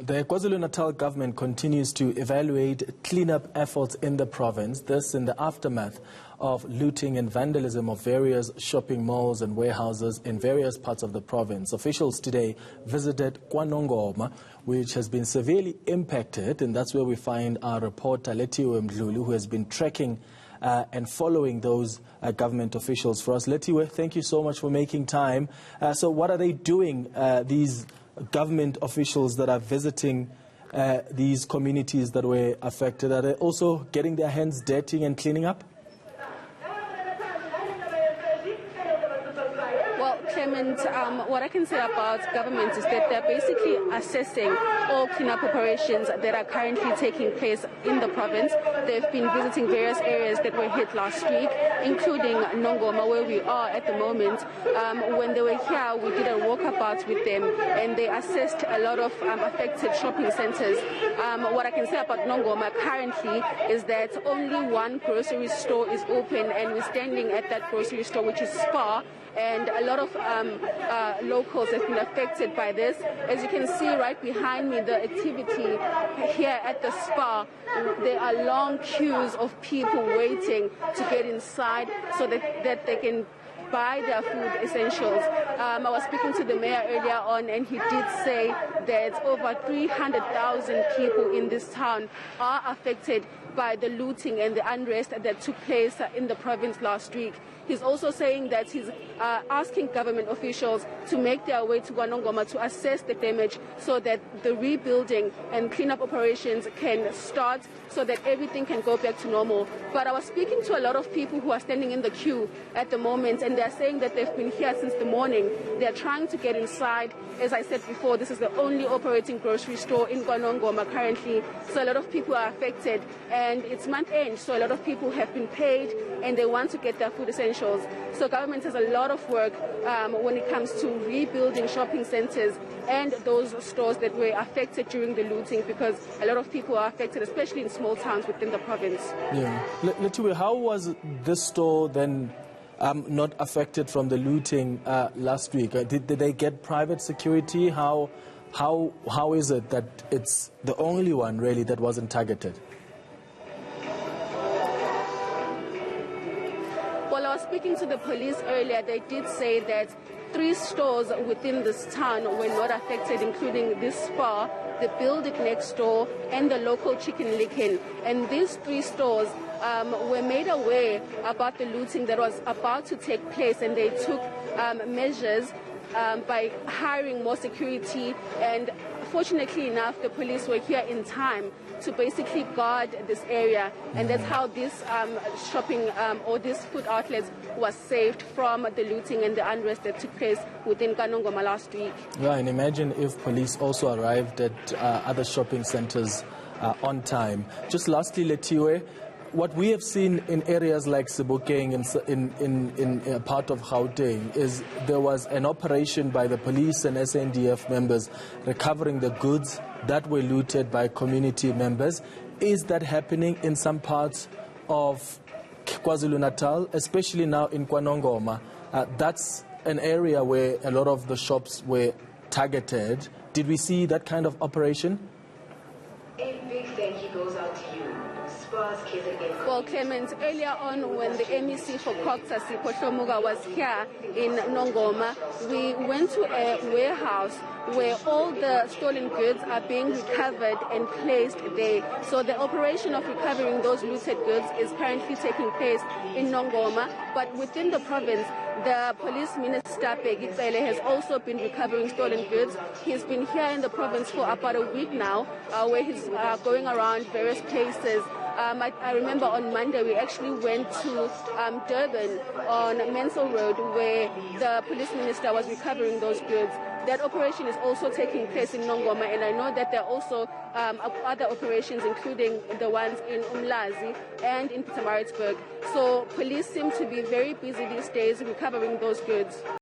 The KwaZulu-Natal government continues to evaluate cleanup efforts in the province, this in the aftermath of looting and vandalism of various shopping malls and warehouses in various parts of the province. Officials today visited KwaNongoma, which has been severely impacted, and that's where we find our reporter Lethiwe Mduli, who has been tracking and following those government officials for us. Lethiwe, thank you so much for making time. So what are they doing, these government officials that are visiting these communities that were affected? Are they also getting their hands dirty and cleaning up? Well, Clement, what I can say about government is that they're basically assessing all cleanup operations that are currently taking place in the province. They've been visiting various areas that were hit last week, including Nongoma, where we are at the moment. When they were here, we did a walkabout with them, and they assessed a lot of affected shopping centers. What I can say about Nongoma currently is that only one grocery store is open, and we're standing at that grocery store, which is Spar, and a lot of locals have been affected by this. As you can see right behind me, the activity here at the Spa, there are long queues of people waiting to get inside so that they can buy their food essentials. I was speaking to the mayor earlier on, and he did say that over 300,000 people in this town are affected by the looting and the unrest that took place in the province last week. He's also saying that he's asking government officials to make their way to KwaNongoma to assess the damage so that the rebuilding and cleanup operations can start so that everything can go back to normal. But I was speaking to a lot of people who are standing in the queue at the moment, and they're saying that they've been here since the morning. They're trying to get inside. As I said before, this is the only operating grocery store in KwaNongoma currently, so a lot of people are affected. And it's month end, so a lot of people have been paid and they want to get their food essentials. So government has a lot of work when it comes to rebuilding shopping centers and those stores that were affected during the looting, because a lot of people are affected, especially in small towns within the province. Yeah. Lethiwe, how was this store then not affected from the looting last week? Did they get private security? How is it that it's the only one really that wasn't targeted? Well, I was speaking to the police earlier. They did say that 3 stores within this town were not affected, including this Spa, the building next door, and the local chicken licken. And these 3 stores were made aware about the looting that was about to take place, and they took measures by hiring more security. And fortunately enough, the police were here in time to basically guard this area, and that's how this shopping or these food outlets was saved from the looting and the unrest that took place within KwaNongoma last week. Yeah, and imagine if police also arrived at other shopping centers on time. Just lastly, Lethiwe, what we have seen in areas like Sabotage in a part of Gauteng is there was an operation by the police and SNDF members recovering the goods that were looted by community members. Is that happening in some parts of KwaZulu-Natal, especially now in KwaNongoma? That's an area where a lot of the shops were targeted. Did we see that kind of operation? A big thank you goes out to you. KZN. Well, Clement, earlier on when the MEC for Coxas was here in Nongoma, we went to a warehouse where all the stolen goods are being recovered and placed there. So the operation of recovering those looted goods is currently taking place in Nongoma, but within the province, the police minister, has also been recovering stolen goods. He's been here in the province for about a week now, where he's going around various places. I remember on Monday we actually went to Durban on Mansell Road, where the police minister was recovering those goods. That operation is also taking place in Nongoma, and I know that there are also other operations, including the ones in Umlazi and in Pietermaritzburg. So police seem to be very busy these days recovering those goods.